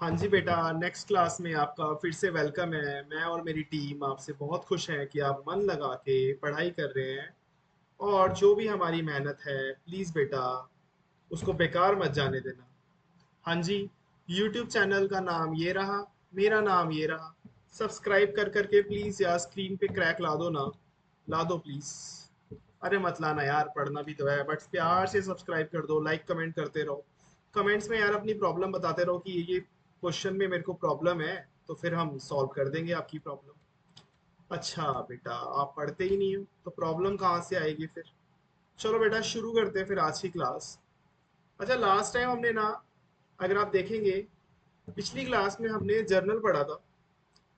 हाँ जी बेटा, next class में आपका फिर से वेलकम है। मैं और मेरी टीम आपसे बहुत खुश हैं कि आप मन लगा के पढ़ाई कर रहे हैं और जो भी हमारी मेहनत है प्लीज़ बेटा उसको बेकार मत जाने देना। हाँ जी, यूट्यूब चैनल का नाम ये रहा, मेरा नाम ये रहा। सब्सक्राइब कर करके प्लीज़ यार स्क्रीन पे क्रैक ला दो ना, ला दो प्लीज़। अरे मत लाना यार, पढ़ना भी तो है, बट प्यार से सब्सक्राइब कर दो, लाइक कमेंट करते रहो। कमेंट्स में यार अपनी प्रॉब्लम बताते रहो कि ये क्वेश्चन में मेरे को प्रॉब्लम है, तो फिर हम सॉल्व कर देंगे आपकी प्रॉब्लम। अच्छा बेटा, आप पढ़ते ही नहीं हो तो प्रॉब्लम कहाँ से आएगी फिर। चलो बेटा शुरू करते हैं फिर आज की क्लास। अच्छा, लास्ट टाइम हमने ना, अगर आप देखेंगे, पिछली क्लास में हमने जर्नल पढ़ा था।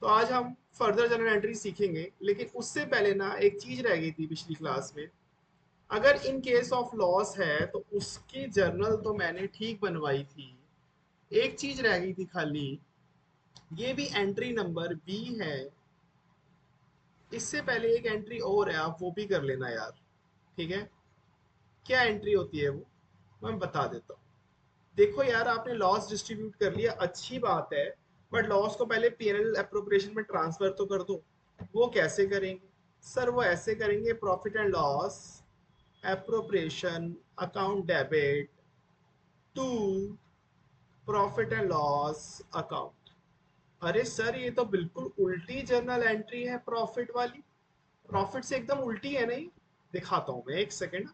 तो आज हम फर्दर जर्नल एंट्री सीखेंगे, लेकिन उससे पहले ना एक चीज रह गई थी पिछली क्लास में। अगर इन केस ऑफ लॉस है तो उसकी जर्नल तो मैंने ठीक बनवाई थी। एक चीज रह गई थी खाली, ये भी एंट्री नंबर बी है। इससे पहले एक एंट्री और है, आप वो भी कर लेना यार। ठीक है, क्या एंट्री होती है वो मैं बता देता हूँ। देखो यार, आपने लॉस डिस्ट्रीब्यूट कर लिया, अच्छी बात है। बट लॉस को पहले पीएनएल अप्रोप्रिएशन में ट्रांसफर तो कर दो। वो कैसे करेंगे सर? वो ऐसे करेंगे, profit and loss appropriation account debit to profit and loss account. अरे सर, ये तो बिल्कुल उल्टी जर्नल एंट्री है प्रॉफिट वाली। प्रॉफिट से एकदम उल्टी है नहीं। दिखाता हूं मैं, एक सेकेंड।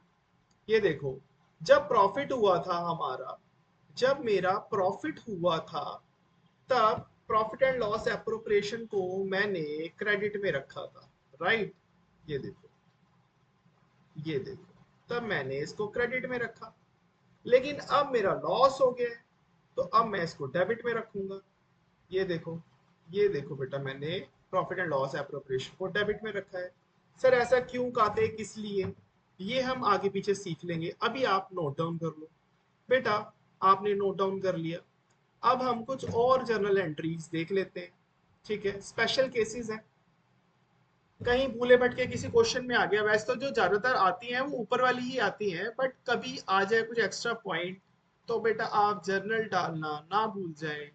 ये देखो, जब प्रॉफिट हुआ था हमारा, जब मेरा प्रॉफिट हुआ था, तब प्रॉफिट एंड लॉस एप्रोप्रिएशन को मैंने क्रेडिट में रखा था। राइट, ये देखो, ये देखो, तब मैंने इसको क्रेडिट में रखा। लेकिन अब मेरा लॉस हो गया है, तो अब मैं इसको डेबिट में रखूंगा। ये देखो, ये देखो बेटा, मैंने प्रॉफिट एंड लॉस एप्रोप्रिएशन को डेबिट में रखा है। सर ऐसा क्यों काते, किस लिए, ये हम आगे पीछे सीख लेंगे। अभी आप नोट डाउन कर लो बेटा। आपने नोट डाउन कर लिया। अब हम कुछ और जर्नल एंट्रीज देख लेते हैं। ठीक है, स्पेशल केसेस हैं, कहीं भूले भटके किसी क्वेश्चन में आ गया। वैसे तो जो ज्यादातर आती हैं वो ऊपर वाली ही आती हैं, बट कभी आ जाए कुछ एक्स्ट्रा पॉइंट, तो बेटा आप जर्नल डालना ना भूल जाएं।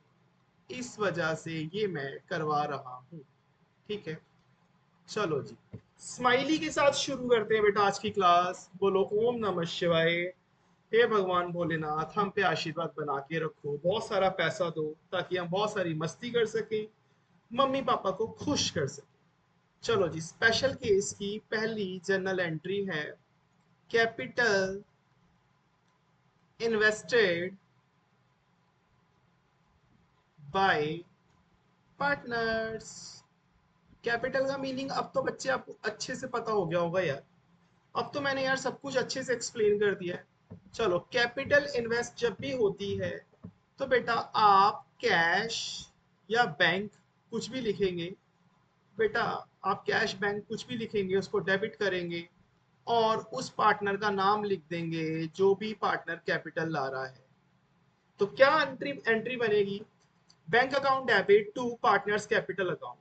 इस वजह से ये मैं करवा रहा हूँ। ठीक है, चलो जी, स्माइली के साथ शुरू करते हैं बेटा आज की क्लास। बोलो ओम नमः शिवाय। हे भगवान भोलेनाथ, हम पे आशीर्वाद बना के रखो, बहुत सारा पैसा दो ताकि हम बहुत सारी मस्ती कर सकें, मम्मी पापा को खुश कर सकें। चलो जी, स्पेशल केस की पहली जर्नल एंट्री है, capital invested bye partners. Capital का मीनिंग अब तो बच्चे आपको अच्छे से पता हो गया होगा यार। अब तो मैंने यार सब कुछ अच्छे से एक्सप्लेन कर दिया है। चलो, कैपिटल इन्वेस्ट जब भी होती है तो बेटा आप कैश या बैंक कुछ भी लिखेंगे। बेटा आप कैश बैंक कुछ भी लिखेंगे, उसको डेबिट करेंगे और उस पार्टनर का नाम लिख देंगे जो भी पार्टनर कैपिटल ला रहा है। तो क्या एंट्री एंट्री बनेगी? Bank account debit to partners capital account.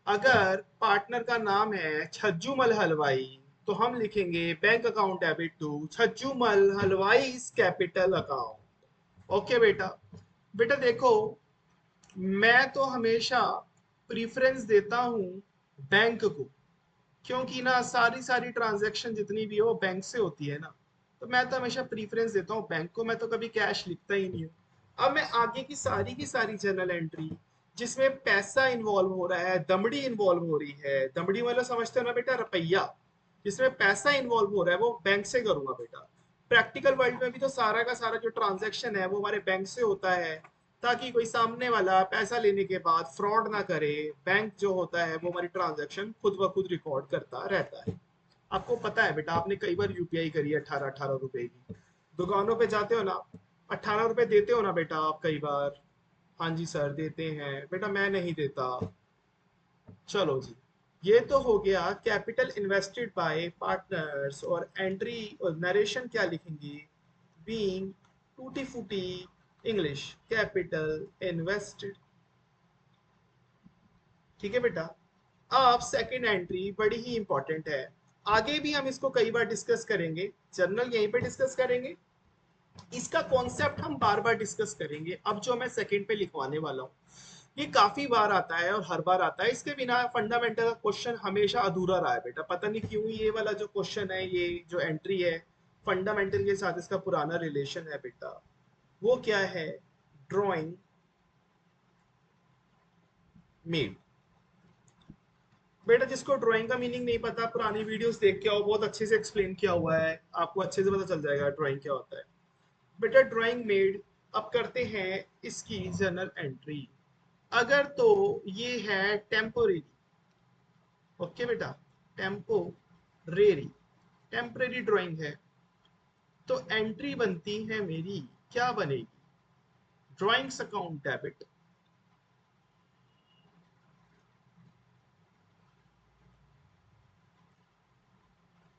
अगर पार्टनर का नाम है छज्जूमल हलवाई, तो हम लिखेंगे bank account debit to Chhajjumal Halwai capital account. Okay बेटा। बेटा देखो, मैं तो हमेशा प्रीफरेंस देता हूँ बैंक को, क्योंकि ना सारी सारी ट्रांजैक्शन जितनी भी हो बैंक से होती है ना। तो मैं तो हमेशा प्रीफरेंस देता हूँ बैंक को, मैं तो कभी कैश लिखता ही नहीं हूँ। अब मैं आगे की सारी जर्नल एंट्री जिसमें पैसा इन्वॉल्व हो रहा है, दमड़ी इन्वॉल्व हो रही है, दमड़ी मतलब समझते हो ना बेटा, रुपया, जिसमें पैसा इन्वॉल्व हो रहा है वो बैंक से करूंगा बेटा। प्रैक्टिकल वर्ल्ड में भी तो सारा का सारा जो ट्रांजैक्शन है वो हमारे बैंक से होता है, ताकि कोई सामने वाला पैसा लेने के बाद फ्रॉड ना करे। बैंक जो होता है वो हमारी ट्रांजैक्शन खुद ब खुद रिकॉर्ड करता रहता है। आपको पता है बेटा, आपने कई बार यूपीआई करी है 18-18 रुपए की। दुकानों पे जाते हो ना, 18 रुपए देते हो ना बेटा आप कई बार। हाँ जी सर देते हैं बेटा, मैं नहीं देता। चलो जी, ये तो हो गया कैपिटल इन्वेस्टेड बाय पार्टनर्स। और एंट्री और नरेशन क्या लिखेंगे? बीइंग टूटी फूटी इंग्लिश, कैपिटल इन्वेस्टेड। ठीक है बेटा। अब सेकंड एंट्री बड़ी ही इंपॉर्टेंट है, आगे भी हम इसको कई बार डिस्कस करेंगे, जर्नल यहीं पे डिस्कस करेंगे। इसका कॉन्सेप्ट हम बार बार डिस्कस करेंगे। अब जो मैं सेकंड पे लिखवाने वाला हूँ ये काफी बार आता है और हर बार आता है, इसके बिना फंडामेंटल क्वेश्चन हमेशा अधूरा रहा है बेटा। पता नहीं क्यों ये वाला जो क्वेश्चन है, ये जो एंट्री है, फंडामेंटल के साथ इसका पुराना रिलेशन है बेटा। वो क्या है? Drawing made. बेटा जिसको ड्राइंग का मीनिंग नहीं पता, पुरानी वीडियोस देख के आओ, बहुत अच्छे से एक्सप्लेन किया हुआ है, आपको अच्छे से पता चल जाएगा ड्राइंग क्या होता है। बेटा ड्राइंग मेड, अब करते हैं इसकी जर्नल एंट्री। अगर तो ये है टेम्पोरेरी, ओके बेटा, टेम्पोरेरी, टेम्परेरी ड्राइंग है, तो एंट्री बनती है मेरी, क्या बनेगी? Drawings account debit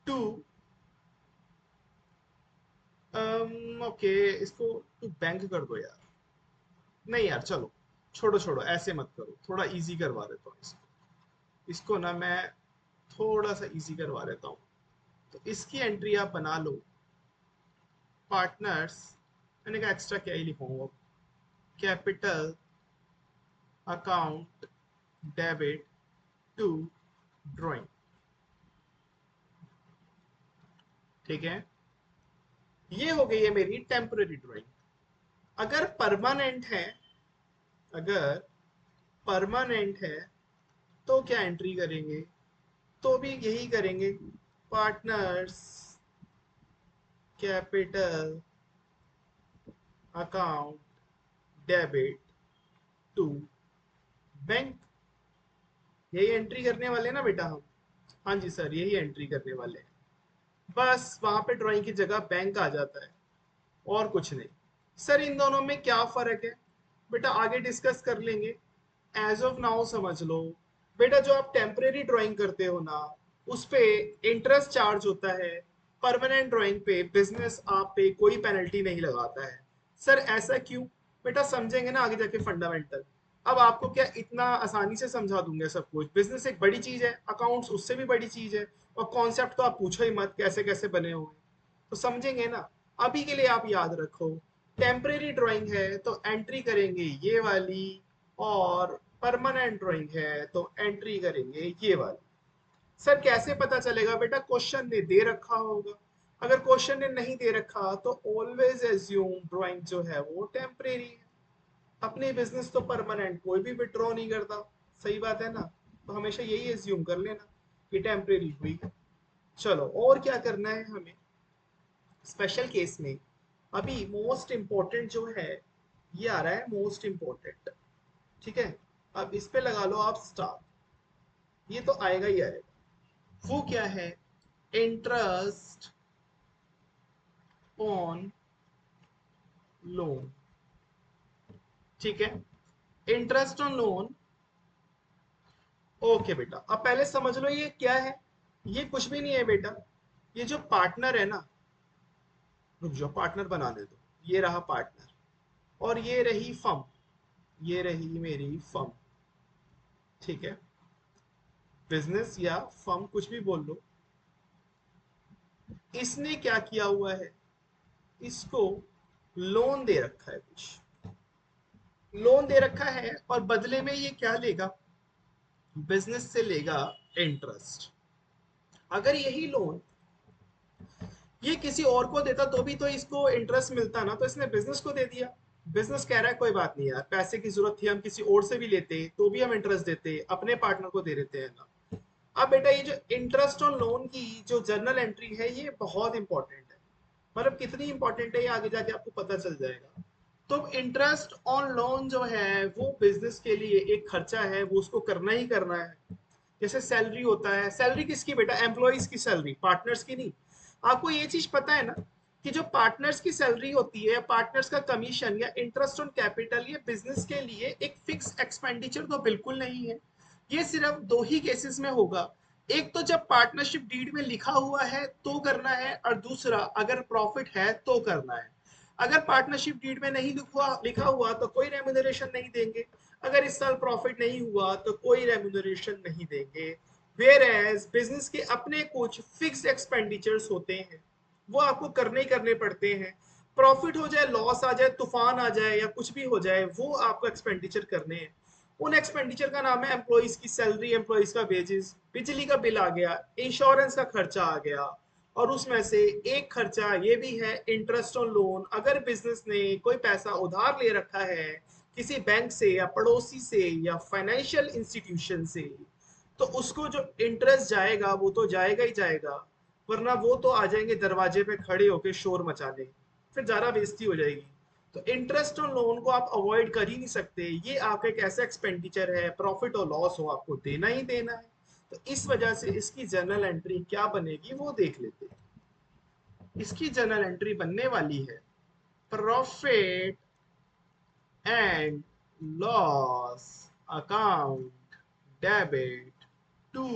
to, okay, इसको टू बैंक कर दो यार। नहीं यार चलो, छोड़ो छोड़ो, ऐसे मत करो, थोड़ा इजी करवा देता हूँ इसको। इसको ना मैं थोड़ा सा इजी करवा देता हूँ। तो इसकी एंट्री आप बना लो, पार्टनर्स, मैंने कहा एक्स्ट्रा क्या ही लिखूंगा, capital account debit to drawing, ठीक है। ये हो गई है मेरी टेम्पररी ड्राइंग। अगर परमानेंट है, अगर परमानेंट है तो क्या एंट्री करेंगे? तो भी यही करेंगे, partners capital account debit to bank. यही एंट्री करने वाले ना बेटा हम? हाँ जी सर, यही एंट्री करने वाले हैं। बस वहां पे ड्राइंग की जगह बैंक आ जाता है, और कुछ नहीं। सर इन दोनों में क्या फर्क है? बेटा आगे डिस्कस कर लेंगे, एज ऑफ नाउ समझ लो। बेटा जो आप टेम्परेरी ड्राइंग करते हो ना, उस पे इंटरेस्ट चार्ज होता है। परमानेंट ड्राइंग पे बिजनेस आप पे कोई पेनल्टी नहीं लगाता है। सर ऐसा क्यों? बेटा समझेंगे ना आगे जाके फंडामेंटल। अब आपको क्या इतना आसानी से समझा दूंगा सब कुछ? बिजनेस एक बड़ी चीज है, अकाउंट्स उससे भी बड़ी चीज है, और कॉन्सेप्ट तो आप पूछो ही मत कैसे कैसे बने हुए हैं। तो समझेंगे ना। अभी के लिए आप याद रखो, टेम्परेरी ड्राइंग है तो एंट्री करेंगे ये वाली, और परमानेंट ड्राइंग है तो एंट्री करेंगे ये वाली। सर कैसे पता चलेगा? बेटा क्वेश्चन ने दे रखा होगा। अगर क्वेश्चन ने नहीं दे रखा तो ऑलवेज एज्यूम ड्राइंग जो है वो टेम्परेरी है। अपनी बिजनेस तो परमानेंट कोई भी विड्रॉ नहीं करता, सही बात है ना? तो हमेशा यही एज्यूम कर लेना कि टेम्परेरी हुई। चलो और क्या करना है हमें स्पेशल केस में? अभी मोस्ट इंपॉर्टेंट जो है ये आ रहा है, मोस्ट इंपॉर्टेंट, ठीक है। अब इस पे लगा लो आप स्टार, ये तो आएगा ही आएगा। वो क्या है? इंटरेस्ट ऑन लोन, ठीक है, इंटरेस्ट ऑन लोन। ओके बेटा, अब पहले समझ लो ये क्या है। ये कुछ भी नहीं है बेटा, ये जो पार्टनर है ना, रुक जाओ पार्टनर बनाने दो, ये रहा पार्टनर, और ये रही फर्म, ये रही मेरी फर्म, ठीक है। बिजनेस या फर्म कुछ भी बोल लो। इसने क्या किया हुआ है? इसको लोन दे रखा है, कुछ लोन दे रखा है, और बदले में ये क्या लेगा? बिजनेस से लेगा इंटरेस्ट। अगर यही लोन ये किसी और को देता तो भी तो इसको इंटरेस्ट मिलता ना, तो इसने बिजनेस को दे दिया। बिजनेस कह रहा है कोई बात नहीं यार, पैसे की जरूरत थी, हम किसी और से भी लेते तो भी हम इंटरेस्ट देते, अपने पार्टनर को दे देते हैं ना। अब बेटा ये जो इंटरेस्ट ऑन लोन की जो जर्नल एंट्री है ये बहुत इंपॉर्टेंट है। मतलब कितनी इंपॉर्टेंट है ये आगे जाके आपको पता चल जाएगा। तो इंटरेस्ट ऑन लोन जो है वो बिजनेस के लिए एक खर्चा है, वो उसको करना ही करना है। जैसे सैलरी होता है, सैलरी किसकी बेटा? एम्प्लॉइज की सैलरी, पार्टनर्स की नहीं। आपको ये चीज पता है ना कि जो पार्टनर्स की सैलरी होती है, पार्टनर्स का कमीशन या इंटरेस्ट ऑन कैपिटल, ये बिजनेस के लिए एक फिक्स एक्सपेंडिचर तो बिल्कुल नहीं है। ये सिर्फ दो ही केसेस में होगा। एक तो जब पार्टनरशिप डीड में लिखा हुआ है तो करना है, और दूसरा अगर प्रॉफिट है तो करना है। अगर पार्टनरशिप डीड में नहीं लिखा हुआ तो कोई रेम्यूनरेशन नहीं देंगे। अगर इस साल प्रॉफिट नहीं हुआ तो कोई रेम्यूनरेशन नहीं देंगे। वेयर एज बिजनेस के अपने कुछ फिक्स एक्सपेंडिचर्स होते हैं, वो आपको करने ही करने पड़ते हैं। प्रॉफिट हो जाए, लॉस आ जाए, तूफान आ जाए या कुछ भी हो जाए, वो आपको एक्सपेंडिचर करने हैं। उन एक्सपेंडिचर का नाम है एम्प्लॉइज की सैलरी, एम्प्लॉइज का वेजेस, बिजली का बिल आ गया, इंश्योरेंस का खर्चा आ गया, और उसमें से एक खर्चा ये भी है इंटरेस्ट ऑन लोन। अगर बिजनेस ने कोई पैसा उधार ले रखा है किसी बैंक से या पड़ोसी से या फाइनेंशियल इंस्टीट्यूशन से, तो उसको जो इंटरेस्ट जाएगा वो तो जाएगा ही जाएगा, वरना वो तो आ जाएंगे दरवाजे पे खड़े होके शोर मचाने, फिर ज्यादा बेइज्जती हो जाएगी। तो इंटरेस्ट ऑन लोन को आप अवॉइड कर ही नहीं सकते। ये आपका एक ऐसा एक्सपेंडिचर है, प्रॉफिट और लॉस हो आपको देना ही देना है। तो इस वजह से इसकी जर्नल एंट्री क्या बनेगी वो देख लेते हैं। इसकी जर्नल एंट्री बनने वाली है profit and loss account debit to,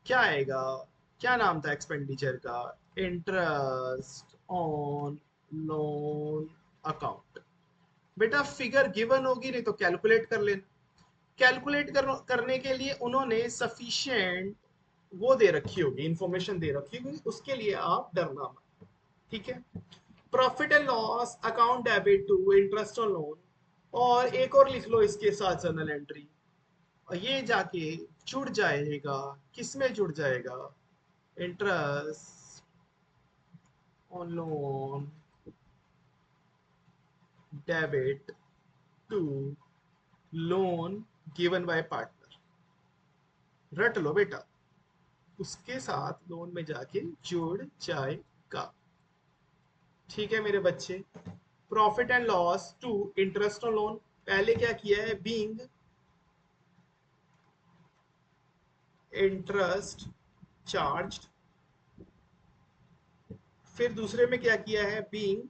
क्या आएगा, क्या नाम था एक्सपेंडिचर का, इंटरेस्ट ऑन लोन अकाउंट। बेटा फिगर गिवन होगी नहीं तो कैलकुलेट कर लेना। करने के लिए उन्होंने सफिशिएंट वो दे रखी होगी, इंफॉर्मेशन दे रखी होगी, उसके लिए आप डरना मत। ठीक है, profit and loss account debit to interest on loan, और एक और लिख लो इसके साथ जर्नल एंट्री, और ये जाके जुड़ जाएगा, किसमें जुड़ जाएगा, interest on loan debit to loan given by partner. रट लो बेटा, उसके साथ लोन में जाके जुड़ जाएगा। ठीक है मेरे बच्चे, profit and loss to interest on loan, पहले क्या किया है, बीइंग इंटरेस्ट चार्ज्ड, फिर दूसरे में क्या किया है, बीइंग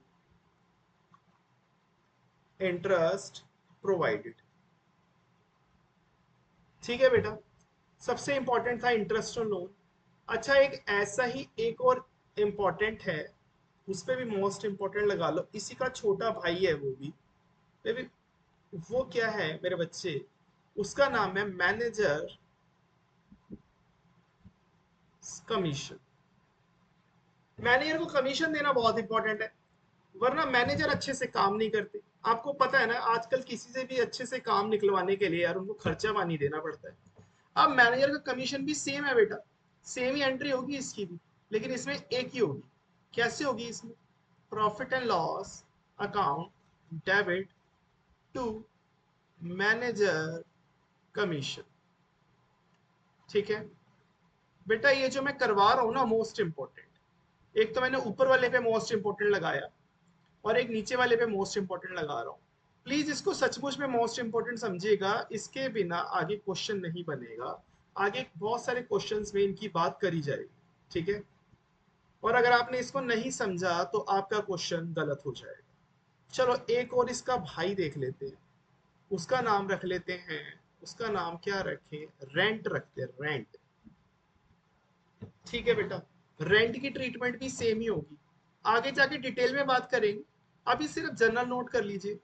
इंटरेस्ट प्रोवाइडेड। ठीक है बेटा, सबसे इंपॉर्टेंट था इंटरेस्ट ऑन लोन। अच्छा, एक ऐसा ही एक और इम्पॉर्टेंट है, उस पर भी मोस्ट इम्पॉर्टेंट लगा लो, इसी का छोटा भाई है वो भी। बेबी वो क्या है मेरे बच्चे, उसका नाम है मैनेजर कमीशन। मैनेजर को कमीशन देना बहुत इंपॉर्टेंट है, वरना मैनेजर अच्छे से काम नहीं करते। आपको पता है ना, आजकल किसी से भी अच्छे से काम निकलवाने के लिए यार उनको खर्चा पानी देना पड़ता है। अब मैनेजर का कमीशन भी सेम है बेटा, सेम ही एंट्री होगी इसकी भी, लेकिन इसमें एक ही होगी। कैसे होगी इसमें, profit and loss account debit to manager commission. ठीक है बेटा, ये जो मैं करवा रहा हूँ ना मोस्ट इंपॉर्टेंट, एक तो मैंने ऊपर वाले पे मोस्ट इंपॉर्टेंट लगाया और एक नीचे वाले पे मोस्ट इंपॉर्टेंट लगा रहा हूँ। प्लीज इसको सचमुच में मोस्ट इंपॉर्टेंट समझिएगा, इसके बिना आगे क्वेश्चन नहीं बनेगा। आगे बहुत सारे क्वेश्चंस में इनकी बात करी जाएगी। ठीक है, और अगर आपने इसको नहीं समझा तो आपका क्वेश्चन गलत हो जाएगा। चलो एक और इसका भाई देख लेते हैं, उसका नाम रख लेते हैं, उसका नाम क्या रखें, रेंट रखते हैं, रेंट। ठीक है बेटा, रेंट की ट्रीटमेंट भी सेम ही होगी, आगे जाके डिटेल में बात करेंगे। अभी सिर्फ जनरल नोट कर लीजिए,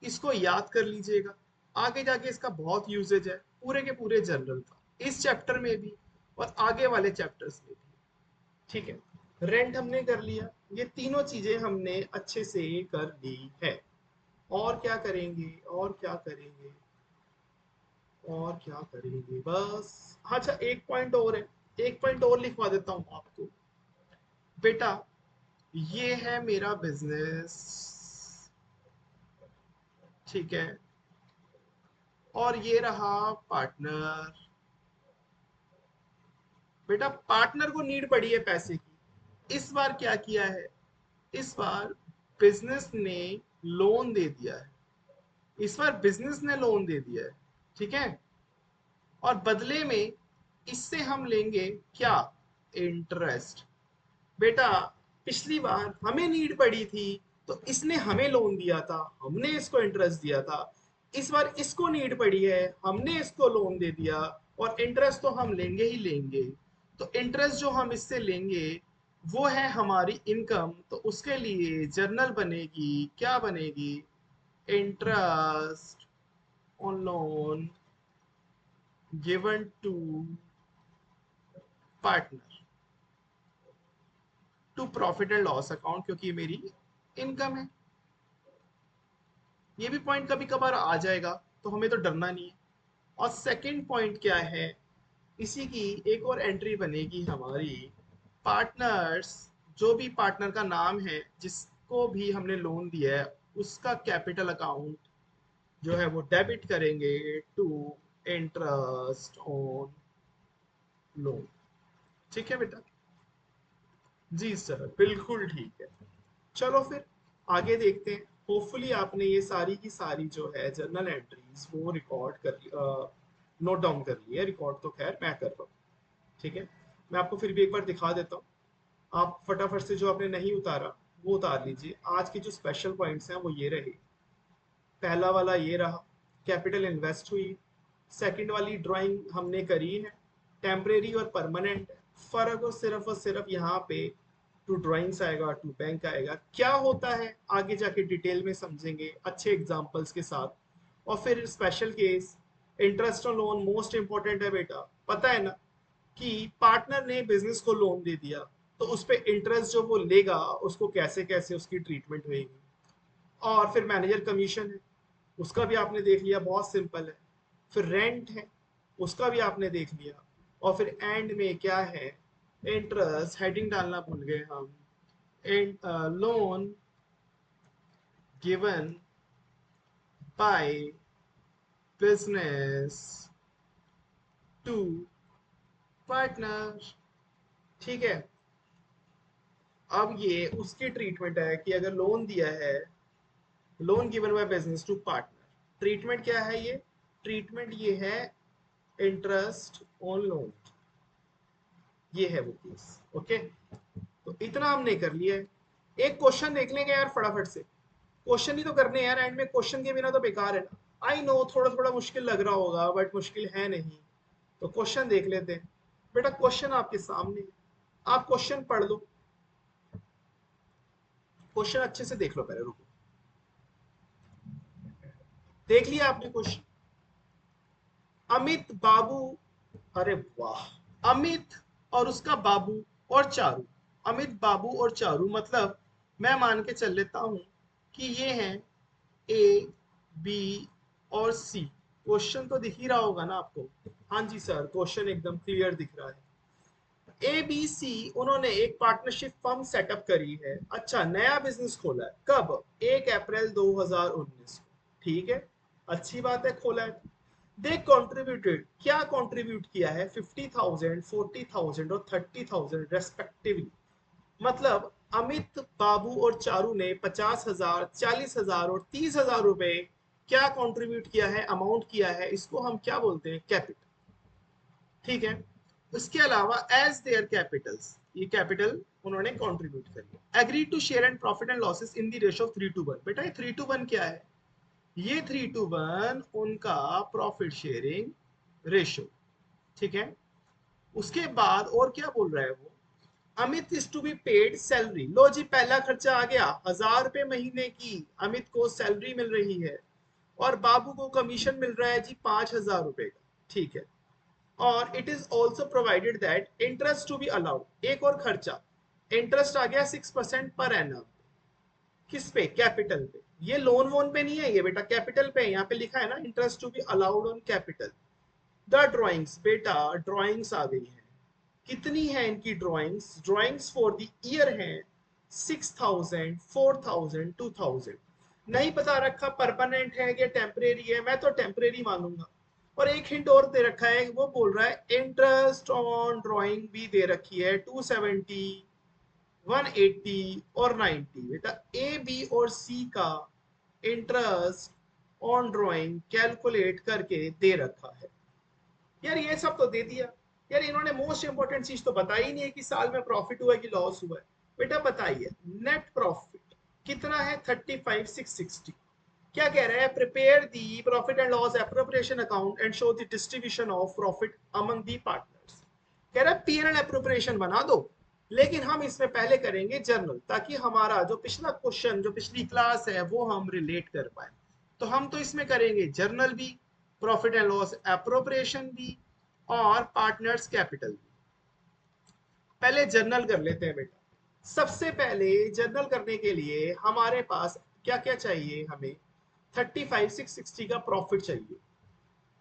इसको याद कर लीजिएगा, आगे जाके इसका बहुत यूजेज है पूरे के पूरे जनरल का, इस चैप्टर में भी और आगे वाले चैप्टर्स में भी। ठीक है, रेंट हमने कर लिया, ये तीनों चीजें हमने अच्छे से कर ली है। और क्या करेंगे, और क्या करेंगे, और क्या करेंगे बस। अच्छा एक पॉइंट और है, एक पॉइंट और लिखवा देता हूँ आपको। बेटा ये है मेरा बिजनेस, ठीक है, और ये रहा पार्टनर। बेटा पार्टनर को नीड पड़ी है पैसे की, इस बार क्या किया है, इस बार बिजनेस ने लोन दे दिया है, इस बार बिजनेस ने लोन दे दिया है। ठीक है, और बदले में इससे हम लेंगे क्या, इंटरेस्ट। बेटा पिछली बार हमें नीड पड़ी थी तो इसने हमें लोन दिया था, हमने इसको इंटरेस्ट दिया था। इस बार इसको नीड पड़ी है, हमने इसको लोन दे दिया, और इंटरेस्ट तो हम लेंगे ही लेंगे। तो इंटरेस्ट जो हम इससे लेंगे वो है हमारी इनकम, तो उसके लिए जर्नल बनेगी, क्या बनेगी, interest on loan given to partner to profit and loss account, क्योंकि ये मेरी इनकम है। ये भी पॉइंट कभी कभार आ जाएगा, तो हमें तो डरना नहीं है। और सेकंड पॉइंट क्या है, इसी की एक और एंट्री बनेगी हमारी, पार्टनर्स, जो भी पार्टनर का नाम है जिसको भी हमने लोन दिया है, उसका कैपिटल अकाउंट जो है वो डेबिट करेंगे टू इंटरेस्ट ऑन लोन। ठीक है बेटा? जी सर, बिल्कुल ठीक है। चलो फिर आगे देखते हैं। होपफुली आपने ये सारी की सारी जो है जर्नल एंट्रीज वो रिकॉर्ड कर नोट डाउन कर ली है। रिकॉर्ड तो खैर मैं कर रहा हूँ। ठीक है, मैं आपको फिर भी एक बार दिखा देता हूँ। आप फटाफट से जो आपने नहीं उतारा वो उतार लीजिए। आज के जो स्पेशल पॉइंट्स हैं वो ये रहे। पहला वाला ये रहा, कैपिटल इन्वेस्ट हुई। सेकंड वाली ड्राइंग हमने करी है, टेम्परेरी और परमानेंट। फर्क और सिर्फ यहाँ पे टू ड्राइंग्स आएगा, टू बैंक आएगा। क्या होता है आगे जाके डिटेल में समझेंगे अच्छे एग्जांपल्स के साथ। और फिर special case, interest on loan most important है बेटा। पता है ना कि पार्टनर ने बिजनेस को लोन दे दिया, तो उस पर इंटरेस्ट जो वो लेगा उसको कैसे कैसे उसकी ट्रीटमेंट होगी। और फिर मैनेजर कमीशन है, उसका भी आपने देख लिया, बहुत सिंपल है। फिर रेंट है, उसका भी आपने देख लिया। और फिर एंड में क्या है, इंटरेस्ट, हेडिंग डालना भूल गए हम। Loan given by business to partner. ठीक है, अब ये उसकी ट्रीटमेंट है कि अगर लोन दिया है, loan given by business to partner, treatment क्या है ये? ट्रीटमेंट ये है इंटरेस्ट ऑन लोन। ये है वो केस। ओके, तो इतना हमने कर लिया है। एक क्वेश्चन देख लेंगे यार फटाफट से। क्वेश्चन ही तो करने हैं यार, एंड में क्वेश्चन के बिना तो बेकार है ना। आई नो थोड़ा थोड़ा मुश्किल लग रहा होगा, बट मुश्किल है नहीं। तो क्वेश्चन देख लेते हैं। बेटा क्वेश्चन आपके सामने है, आप क्वेश्चन पढ़ लो। क्वेश्चन अच्छे से देख लो पहले, रुको। देख लिया आपने क्वेश्चन? अमित बाबू, अरे वाह, अमित और उसका बाबू और चारू। अमित बाबू और चारू मतलब मैं मान के चल लेता हूं कि ये हैं ए, बी और सी। क्वेश्चन तो दिख ही रहा होगा ना आपको? हाँ जी सर, क्वेश्चन एकदम क्लियर दिख रहा है। ए बी सी उन्होंने एक पार्टनरशिप फर्म सेटअप करी है। अच्छा, नया बिजनेस खोला है। कब? 1 अप्रैल 2019 को। ठीक है, अच्छी बात है, खोला है। दे कॉन्ट्रीब्यूटेड, क्या कॉन्ट्रीब्यूट किया है? 50,000, 40,000 और 30,000 रेस्पेक्टिवली। मतलब अमित, बाबू और चारू ने 50,000, 40,000 और 30,000 रुपए क्या कंट्रीब्यूट किया है, अमाउंट किया है। इसको हम क्या बोलते हैं? कैपिटल। ठीक है, उसके अलावा एज देयर कैपिटल्स, ये कैपिटल उन्होंने कंट्रीब्यूट करी। Agree to share and profit and losses in the ratio of 3:1। बेटा ये 3:1 क्या है? ये 3:1 उनका प्रॉफिट शेयरिंग रेशियो। ठीक है, उसके बाद और क्या बोल रहा है वो? Amit is to be paid salary. लो जी, पहला खर्चा आ गया, 1,000 रुपए महीने की अमित को सैलरी मिल रही है। और बाबू को कमीशन मिल रहा है जी 5,000 रुपए का। ठीक है, और it is also provided that interest to be allowed. एक और खर्चा, इंटरेस्ट आ गया 6% पर एनम। किस पे? कैपिटल पे। ये लोन वोन पे नहीं है ये बेटा, कैपिटल पे है। यहाँ पे लिखा है ना, interest to be allowed on capital. The drawings, बेटा ड्रॉइंग्स आ गई हैं। कितनी है इनकी drawings? Drawings for the year है 6,000, 4,000, 2,000। नहीं पता रखा परमानेंट है या टेम्परेरी है, मैं तो टेम्परेरी मानूंगा। और एक हिंट और दे रखा है, वो बोल रहा है इंटरेस्ट ऑन ड्रॉइंग भी दे रखी है 270, 180 और 90। बेटा ए, बी और सी का इंटरेस्ट ऑन ड्रॉइंग कैलकुलेट करके दे रखा है। यार ये सब तो दे दिया। यार इन्होंने मोस्ट इंपॉर्टेंट चीज तो बताई ही नहीं है कि साल में प्रॉफिट हुआ है कि लॉस हुआ है। बेटा बताइए, नेट प्रॉफिट कितना है? 35,660। क्या कह रहा है? Prepare the profit and loss appropriation account and show the distribution of profit among the partners. कह रहा है पी&एल एप्रोप्रिएशन बना दो, लेकिन हम इसमें पहले करेंगे जर्नल, ताकि हमारा जो पिछला क्वेश्चन, जो पिछली क्लास है, वो हम रिलेट कर पाए। तो हम तो इसमें करेंगे जर्नल भी, प्रॉफिट एंड लॉस एप्रोप्रिएशन भी, और पार्टनर्स कैपिटल भी। पहले जर्नल कर लेते हैं बेटा। सबसे पहले जर्नल करने के लिए हमारे पास क्या क्या चाहिए, हमें 35,660 का प्रॉफिट चाहिए।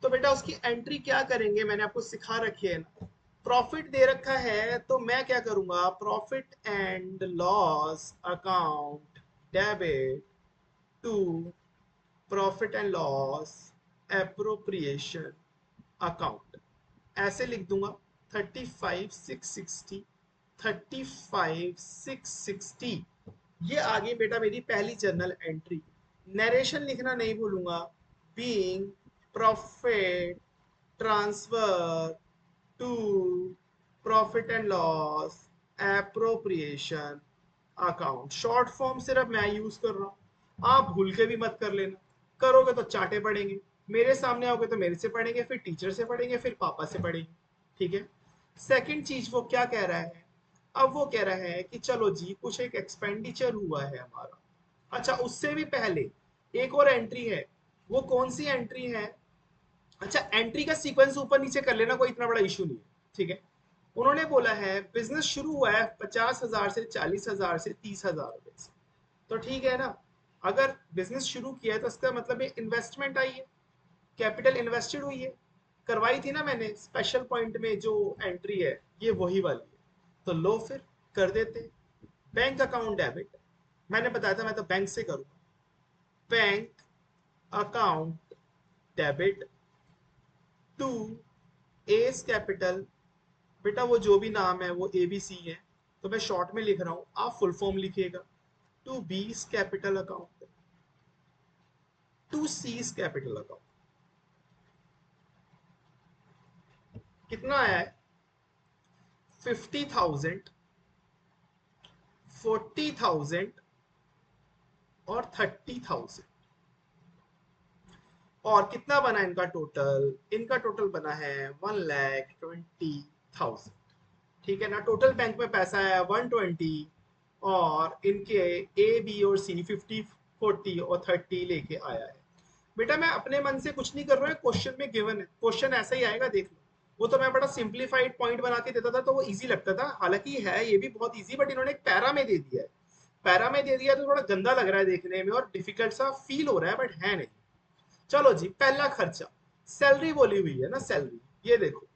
तो बेटा उसकी एंट्री क्या करेंगे, मैंने आपको सिखा रखी है ना। प्रॉफिट दे रखा है तो मैं क्या करूंगा, profit and loss account debit to profit and loss appropriation account, ऐसे लिख दूंगा। 35,660, 35,660, ये आ गई बेटा मेरी पहली जर्नल एंट्री। नरेशन लिखना नहीं भूलूंगा, being profit transfer to profit and loss appropriation account. Short form सिर्फ मैं यूज कर रहा हूं, आप भूल के भी मत कर लेना। करोगे तो चाटे पड़ेंगे, मेरे सामने आओगे तो मेरे से पढ़ेंगे, फिर टीचर से पढ़ेंगे, फिर पापा से पढ़ेंगे। ठीक है। सेकंड चीज वो क्या कह रहा है, अब वो कह रहा है कि चलो जी कुछ एक एक्सपेंडिचर हुआ है हमारा। अच्छा उससे भी पहले एक और एंट्री है, वो कौन सी एंट्री है। अच्छा एंट्री का सीक्वेंस ऊपर नीचे कर लेना, कोई इतना बड़ा इशू नहीं है। ठीक है। उन्होंने बोला है बिजनेस शुरू हुआ है 50,000 से, 40,000 से, 30,000 रुपए से। तो ठीक है ना, अगर बिजनेस शुरू किया है तो इसका मतलब ये इन्वेस्टमेंट आई है, कैपिटल इन्वेस्टेड हुई है। करवाई थी ना मैंने स्पेशल पॉइंट में जो एंट्री है, ये वही वाली है। तो लो फिर कर देते। बैंक अकाउंट डेबिट, मैंने बताया था मैं तो बैंक से करूंगा। Bank account debit to S capital, बेटा वो जो भी नाम है वो ABC है, तो मैं शॉर्ट में लिख रहा हूं, आप फुल फॉर्म लिखिएगा। To B's capital account, to C's capital account. कितना आया है, 50,000, 40,000 और 30,000। और कितना बना इनका टोटल, इनका टोटल बना है 1,20,000। ठीक है ना, टोटल बैंक में पैसा है 120, और इनके A B और C 50, 40 और 30 लेके आया है। बेटा मैं अपने मन से कुछ नहीं कर रहा है, क्वेश्चन में गिवन है, क्वेश्चन ऐसा ही आएगा देख लो। वो तो मैं बड़ा सिंप्लीफाइड पॉइंट बना के देता था तो वो इजी लगता था, हालांकि है ये भी बहुत इजी, बट इन्होंने एक पैरा में दे दिया है। पैरा में दे दिया तो थोड़ा गंदा लग रहा है देखने में और डिफिकल्ट सा फील हो रहा है, बट है नहीं। चलो जी पहला खर्चा, सैलरी बोली हुई है ना, सैलरी, ये देखो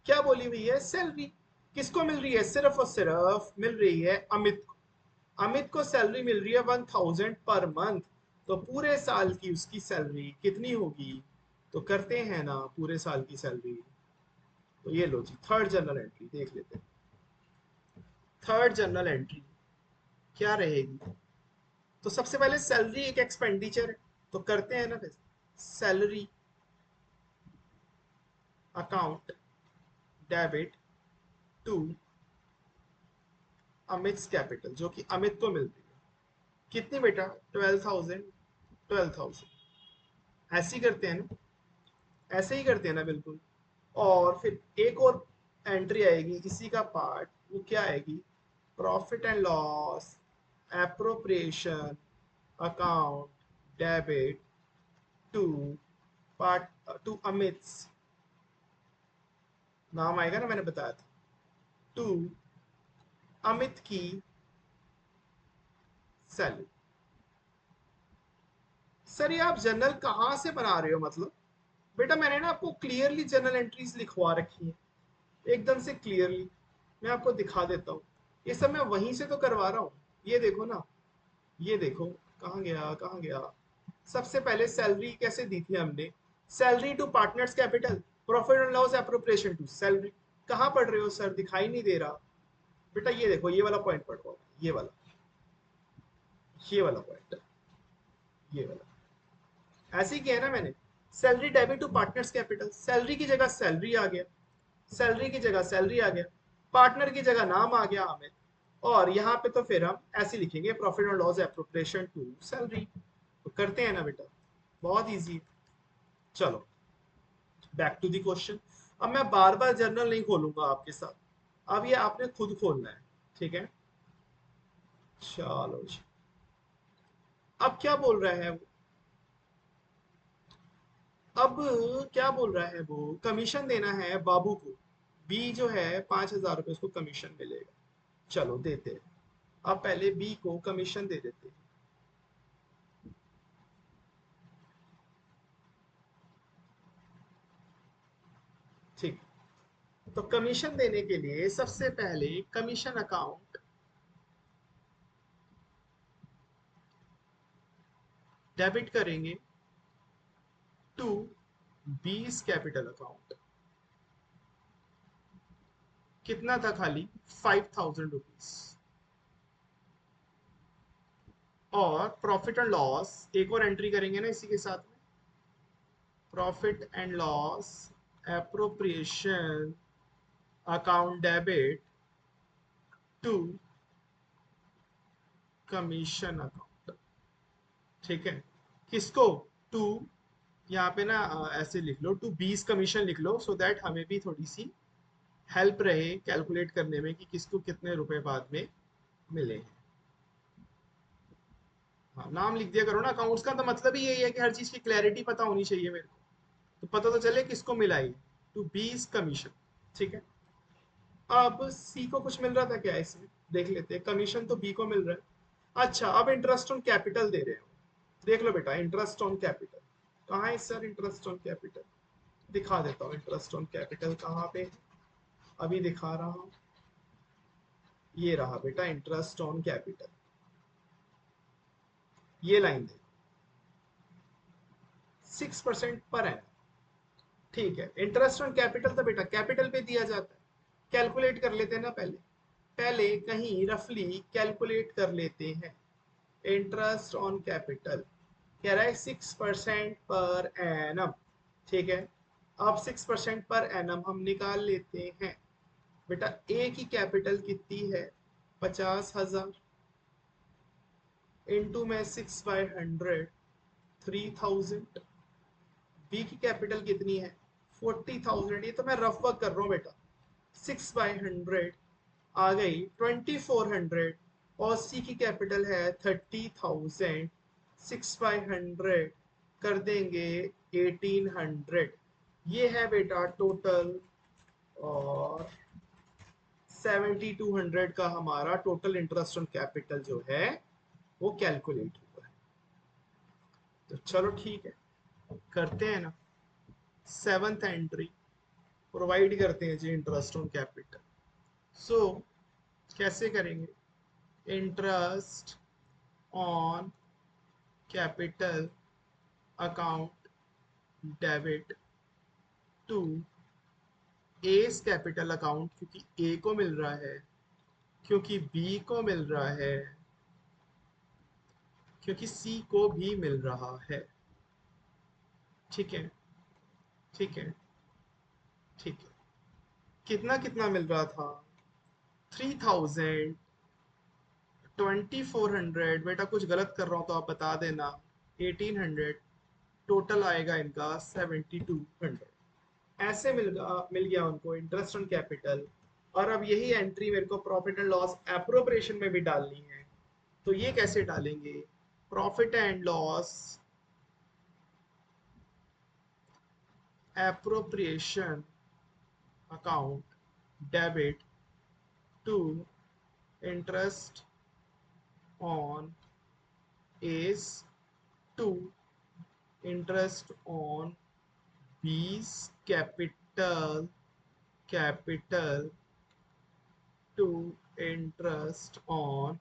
क्या बोली हुई है, सैलरी किसको मिल रही है, सिर्फ और सिर्फ मिल रही है अमित को। अमित को सैलरी मिल रही है 1,000 पर मंथ। तो पूरे साल की उसकी सैलरी कितनी होगी, तो करते हैं ना पूरे साल की सैलरी। तो ये लो जी थर्ड जनरल एंट्री देख लेते हैं। थर्ड जनरल एंट्री क्या रहेगी, तो सबसे पहले सैलरी एक एक्सपेंडिचर है, तो करते हैं ना फिर salary account debit to Amit capital, जो कि अमित को मिलती है। कितनी बेटा, 12,000, 12,000। ऐसे ही करते हैं ना, ऐसे ही करते हैं ना बिल्कुल। और फिर एक और एंट्री आएगी इसी का पार्ट, वो क्या आएगी, profit and loss appropriation account debit to part to Amit, नाम आएगा ना मैंने बताया था, टू अमित की सैलरी। सर ये आप जनरल कहाँ से बना रहे हो, मतलब बेटा मैंने ना आपको क्लियरली जनरल एंट्रीज लिखवा रखी है, एकदम से क्लियरली। मैं आपको दिखा देता हूँ, ये सब मैं वहीं से तो करवा रहा हूँ। ये देखो ना, ये देखो, कहाँ गया कहाँ गया। सबसे पहले सैलरी कैसे दी थी हमने, salary to partners capital, profit and loss appropriation to salary. कहाँ पढ़ रहे हो सर, दिखाई नहीं दे रहा। बेटा ये देखो ये वाला पॉइंट पढ़ रहा हूँ, ये वाला, ये वाला पॉइंट, ये वाला। ऐसे ही किया है ना मैंने, salary debit to partners capital, salary की जगह सैलरी आ गया, सैलरी की जगह सैलरी आ गया, पार्टनर की जगह नाम आ गया हमें। और यहाँ पे तो फिर हम ऐसे लिखेंगे प्रॉफिट और लॉस एप्रोप्रिएशन टू सैलरी। तो करते हैं ना बेटा, बहुत इजी। चलो बैक टू द क्वेश्चन। अब मैं बार बार जर्नल नहीं खोलूंगा आपके साथ, अब ये आपने खुद खोलना है। ठीक है, चलो जी। अब क्या बोल रहा है वो, अब क्या बोल रहा है वो, कमीशन देना है बाबू को। बी जो है 5,000 रुपए उसको कमीशन मिलेगा। चलो देते हैं। अब पहले बी को कमीशन दे देते हैं। ठीक, तो कमीशन देने के लिए सबसे पहले कमीशन अकाउंट डेबिट करेंगे टू बीस कैपिटल अकाउंट। कितना था खाली? 5,000 रुपीज। और प्रॉफिट एंड लॉस एक और एंट्री करेंगे ना इसी के साथ में, profit and loss appropriation account debit to commission account. ठीक है, किसको? टू, यहाँ पे ना ऐसे लिख लो, टू 20 कमीशन लिख लो, सो दैट हमें भी थोड़ी सी हेल्प रहे कैलकुलेट करने में कि किसको कितने रुपए बाद में मिले हैं। हाँ, नाम लिख दिया करो ना, अकाउंट्स का तो मतलब ही यही है कि हर चीज की क्लैरिटी पता होनी चाहिए मेरे को, तो पता तो चले किसको मिला ही। To 20 commission. ठीक है, अब सी को कुछ मिल रहा था क्या इसमें, देख लेते हैं। कमीशन तो बी को मिल रहा है। अच्छा, अब इंटरेस्ट ऑन कैपिटल दे रहे हो। देख लो बेटा, इंटरेस्ट ऑन कैपिटल कहाँ है सर? इंटरेस्ट ऑन कैपिटल दिखा देता हूँ। इंटरेस्ट ऑन कैपिटल कहाँ पे? अभी दिखा रहा हूँ, ये रहा बेटा इंटरेस्ट ऑन कैपिटल। ये लाइन देखो, 6% पर एनम। ठीक है, इंटरेस्ट ऑन कैपिटल तो बेटा कैपिटल पे दिया जाता है। कैलकुलेट कर लेते हैं ना पहले, पहले कहीं रफली कैलकुलेट कर लेते हैं। इंटरेस्ट ऑन कैपिटल कह रहा है 6% पर एनम। ठीक है, अब 6% पर एनम हम निकाल लेते हैं। बेटा ए की कैपिटल कितनी है? 50,000 इंटू में 6/100, 3,000। बी की कैपिटल कितनी है? 40,000। ये तो मैं रफ वर्क कर रहा हूँ बेटा। 6/100 आ गई 2,400, और सी की कैपिटल है 30,000। 6/100 कर देंगे 1,800। ये है बेटा टोटल, और 7,200 का हमारा टोटल इंटरेस्ट ऑन कैपिटल जो है वो कैलकुलेट हुआ है। तो चलो ठीक है, करते हैं ना। सेवंथ एंट्री प्रोवाइड करते हैं जी, इंटरेस्ट ऑन कैपिटल। सो कैसे करेंगे? Interest on capital account debit to S capital account, क्योंकि ए को मिल रहा है, क्योंकि बी को मिल रहा है, क्योंकि सी को भी मिल रहा है। ठीक है, ठीक है, ठीक है। कितना कितना मिल रहा था? 3,000, 2,400। बेटा कुछ गलत कर रहा हूँ तो आप बता देना। 1,800, टोटल आएगा इनका 7,200। ऐसे मिल गया उनको इंटरेस्ट ऑन कैपिटल। और अब यही एंट्री मेरे को प्रॉफिट एंड लॉस एप्रोप्रिएशन में भी डालनी है। तो ये कैसे डालेंगे? Profit and loss appropriation account debit to interest on A's to interest on B's capital to interest on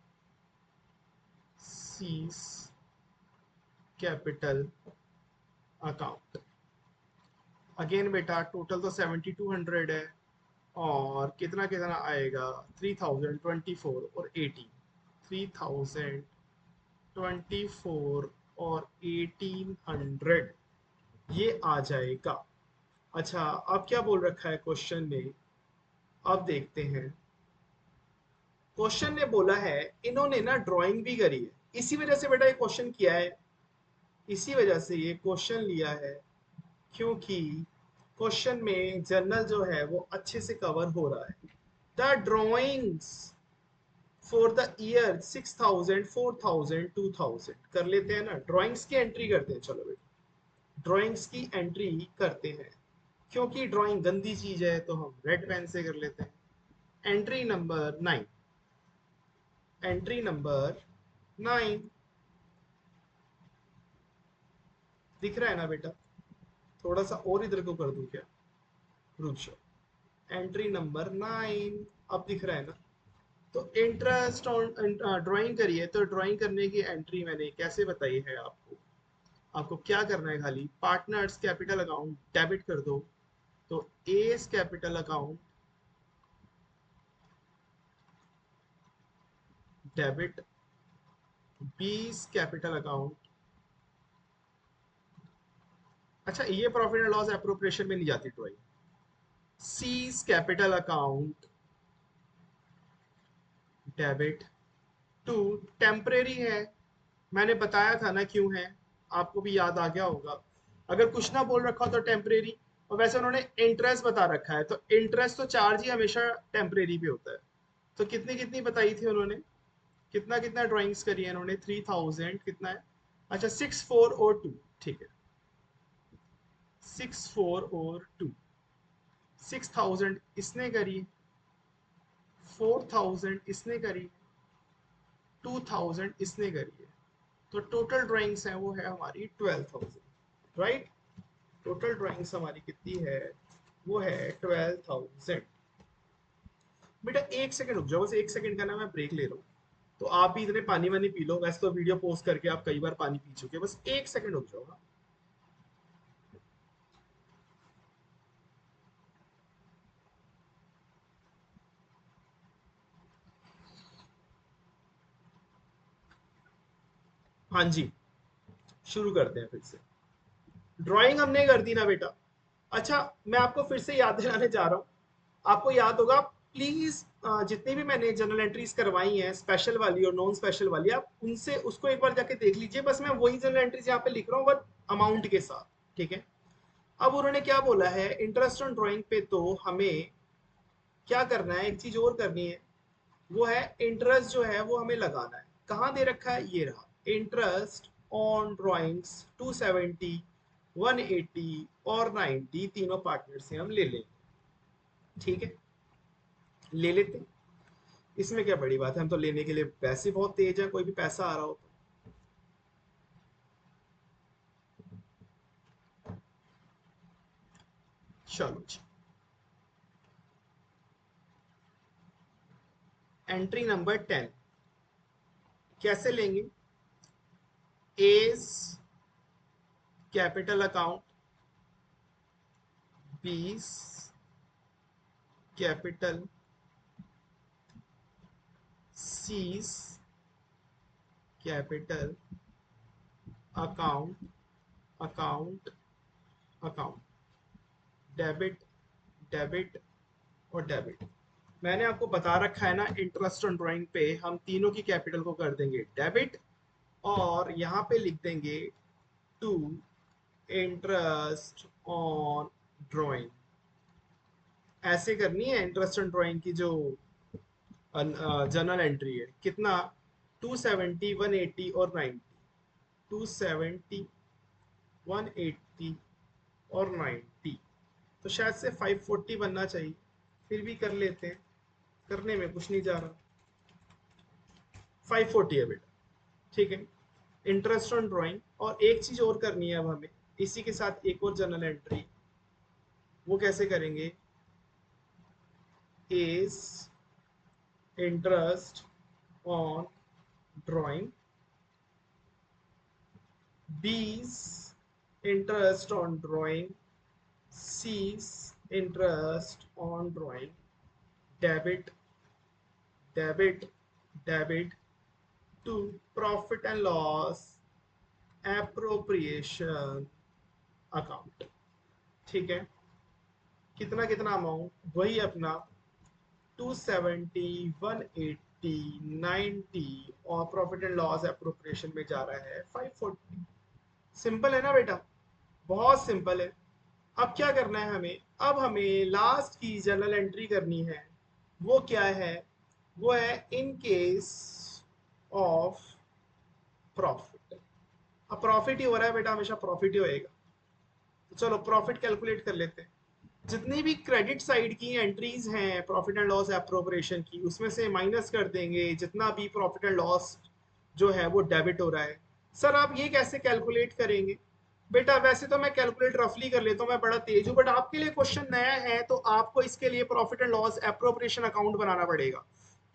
C's capital account. Again बेटा टोटल तो 7,200 है, और कितना कितना आएगा? 3,000, 24 और 18। 3,000, 24 और 1,800 ये आ जाएगा। अच्छा, अब क्या बोल रखा है क्वेश्चन में? अब देखते हैं। क्वेश्चन ने बोला है, इन्होंने ना ड्राइंग भी करी है, इसी वजह से बेटा ये क्वेश्चन किया है। इसी वजह से ये क्वेश्चन लिया है, क्योंकि क्वेश्चन में जर्नल जो है वो अच्छे से कवर हो रहा है। The drawings for the year 6,000, 4,000, 2,000 कर लेते हैं ना। ड्राइंग्स की एंट्री करते हैं, चलो बेटा ड्राइंग्स की एंट्री करते हैं। क्योंकि ड्राइंग गंदी चीज है तो हम रेड पेन से कर लेते हैं। Entry number 9, entry number 9। दिख रहा है ना बेटा? थोड़ा सा और इधर को कर दूं क्या? रुक जाओ। एंट्री नंबर 9 अब दिख रहा है ना? तो इंटरेस्ट ऑन ड्राइंग करिए, तो ड्राइंग करने की एंट्री मैंने कैसे बताई है आपको? आपको क्या करना है, खाली पार्टनर्स कैपिटल अकाउंट डेबिट कर दो। तो A's capital account debit, B's capital account. अच्छा, ये प्रॉफिट एंड लॉस एप्रोप्रिएशन में नहीं जाती drawing. C's capital account debit to, temporary है, मैंने बताया था ना क्यों है, आपको भी याद आ गया होगा। अगर कुछ ना बोल रखा हो तो टेम्परेरी। और वैसे उन्होंने इंटरेस्ट बता रखा है, तो इंटरेस्ट तो चार्ज ही हमेशा टेम्परेरी पे होता है। तो कितनी कितनी बताई थी उन्होंने? कितना कितना ड्राइंग्स करी है इन्होंने? 3000 कितना है? अच्छा, 64 और 2। ठीक है, 64 और 2। 6000 इसने करी, 4000 इसने करी, 2000 इसने करी है। तो टोटल ड्राइंग्स हैं वो है हमारी 12,000। राइट? टोटल ड्राइंग्स हमारी कितनी है? वो है 12,000। बेटा एक सेकंड रुक जाओ, बस एक सेकंड का ना, मैं ब्रेक ले रहा हूँ। तो आप भी इतने पानी वानी पी लो, वैसे तो वीडियो पोस्ट करके आप कई बार पानी पी चुके हैं, बस एक सेकंड रुक जाओ। हाँ? हाँ जी, शुरू करते हैं फिर से। ड्राइंग हमने कर दी ना बेटा? अच्छा, मैं आपको फिर से याद दिलाने जा रहा हूँ। आपको याद होगा, प्लीज जितनी भी मैंने जर्नल एंट्रीज करवाई हैं, स्पेशल वाली और नॉन स्पेशल वाली, आप उनसे उसको एक बार जाके देख लीजिए। बस मैं वही जर्नल एंट्रीज यहाँ पे लिख रहा हूँ, बट अमाउंट के साथ। ठीक है? अब उन्होंने क्या बोला है, इंटरेस्ट ऑन ड्राइंग पे तो हमें क्या करना है, एक चीज और करनी है। वो है इंटरेस्ट जो है वो हमें लगाना है। कहाँ दे रखा है? ये रहा, इंटरेस्ट ऑन ड्राइंग्स 270, 180 और 90 तीनों पार्टनर से हम ले लेंगे। ठीक है, ले लेते हैं। इसमें क्या बड़ी बात है, हम तो लेने के लिए पैसे बहुत तेज है, कोई भी पैसा आ रहा हो तो। चलो जी, एंट्री नंबर 10 कैसे लेंगे? A's capital account, B's capital, C's capital account, account, account, debit, debit और डेबिट। मैंने आपको बता रखा है ना, इंटरेस्ट ऑन ड्राइंग पे हम तीनों की कैपिटल को कर देंगे डेबिट, और यहाँ पे लिख देंगे टू इंटरेस्ट ऑन ड्राइंग। ऐसे करनी है इंटरेस्ट ऑन ड्राइंग की जो जर्नल एंट्री है। कितना? 270, 180 और 90। 270, 180 और 90। तो शायद से 540 बनना चाहिए, फिर भी कर लेते हैं, करने में कुछ नहीं जा रहा। 540 है बेटा। ठीक है, इंटरेस्ट ऑन ड्राइंग। और एक चीज और करनी है अब हमें, इसी के साथ एक और जर्नल एंट्री। वो कैसे करेंगे? Is interest on drawing, B's interest on drawing, C's interest on drawing, debit, debit, debit to profit and loss appropriation account। ठीक है? कितना कितना अमाउंट? वही अपना 270, 180, 90 और प्रॉफिट एंड लॉस एप्रोप्रिएशन में जा रहा है 540। सिंपल है ना बेटा? बहुत सिंपल है। अब क्या करना है हमें? अब हमें लास्ट की जर्नल एंट्री करनी है। वो क्या है? वो है इन केस ऑफ प्रॉफिट। अब प्रॉफिट ही हो रहा है बेटा, हमेशा प्रॉफिट ही होएगा। तो चलो प्रॉफिट कैलकुलेट कर लेते हैं। जितनी भी क्रेडिट साइड की एंट्रीज हैं प्रॉफिट एंड लॉस एप्रोप्रिएशन की, उसमें से माइनस कर देंगे जितना भी प्रॉफिट एंड लॉस जो है वो डेबिट हो रहा है। सर आप ये कैसे कैलकुलेट करेंगे? बेटा वैसे तो मैं कैलकुलेट रफली कर लेता हूँ, मैं बड़ा तेज हूँ, बट आपके लिए क्वेश्चन नया है तो आपको इसके लिए profit and loss appropriation account बनाना पड़ेगा।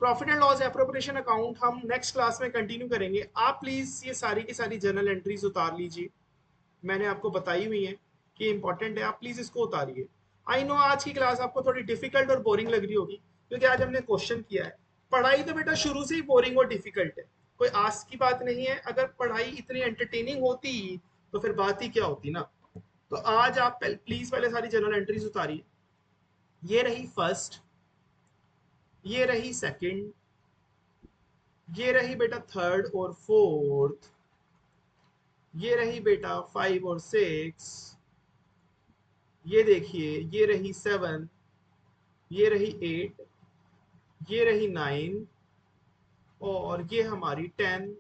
Profit and loss appropriation account हम नेक्स्ट क्लास में कंटिन्यू करेंगे। आप प्लीज ये सारी की सारी जर्नल एंट्रीज उतार लीजिए, मैंने आपको बताई हुई है कि इंपॉर्टेंट है, आप प्लीज इसको उतारिए। आई नो आज की क्लास आपको थोड़ी डिफिकल्ट और बोरिंग लग रही होगी क्योंकि आज हमने क्वेश्चन किया है। पढ़ाई तो बेटा शुरू से ही बोरिंग और डिफिकल्ट है, कोई आस की बात नहीं है। अगर पढ़ाई इतनी एंटरटेनिंग होती तो फिर बात ही क्या होती ना। तो आज आप प्लीज पहले सारी जर्नल एंट्रीज उतारिए। ये रही फर्स्ट, ये रही सेकंड, ये रही बेटा थर्ड और फोर्थ, ये रही बेटा फाइव और सिक्स, ये देखिए ये रही सेवन, ये रही एट, ये रही नाइन, और ये हमारी टेन,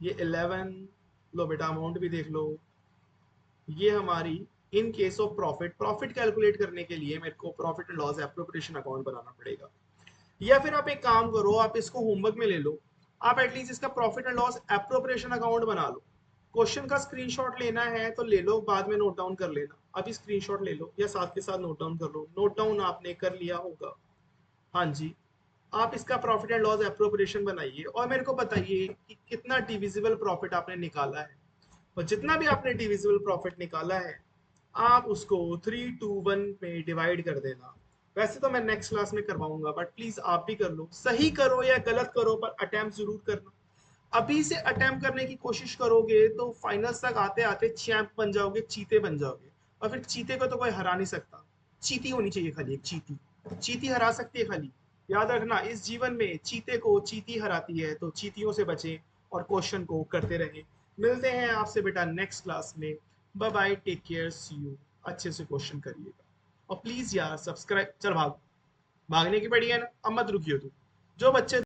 ये इलेवन। लो बेटा अमाउंट भी देख लो। ये हमारी in case of profit, profit calculate करने के लिए मेरे को profit and loss appropriation account बनाना पड़ेगा। या फिर आप एक काम करो, आप इसको होमवर्क में ले लो, आप एटलीस्ट इसका profit and loss appropriation account बना लो। क्वेश्चन का स्क्रीनशॉट लेना है तो ले लो, बाद में नोट डाउन कर लेना। अभी स्क्रीनशॉट ले लो या साथ के साथ नोट डाउन कर लो। नोट डाउन आपने कर लिया होगा? हाँ जी। आप इसका प्रॉफिट एंड लॉस एप्रोप्रिएशन बनाइए और मेरे को बताइए कि कितना डिविजिबल प्रॉफिट आपने निकाला है। और जितना भी आपने डिविजिबल प्रॉफिट निकाला है आप उसको 3 to 1 में डिवाइड कर देना। वैसे तो मैं नेक्स्ट क्लास में करवाऊंगा, बट प्लीज आप भी कर लो, सही करो या गलत करो पर अटेम्प्ट जरूर करना। अभी से अटेम्प्ट करने की कोशिश करोगे तो फाइनल्स तक आते आते चैंप बन जाओगे, चीते बन जाओगे। और फिर चीते को तो कोई हरा नहीं सकता। चीती होनी चाहिए खाली, एक चीती, चीती हरा सकती है खाली। याद रखना इस जीवन में चीते को चीती हराती है, तो चीतियों से बचें और क्वेश्चन को करते रहें। मिलते हैं आपसे बेटा नेक्स्ट क्लास में। Bye bye, take care, see you. अच्छे से क्वेश्चन करिएगा और प्लीज यार सब्सक्राइब। चल भाग, भागने की पड़ी है ना, अब मत रुकियो तू। जो बच्चे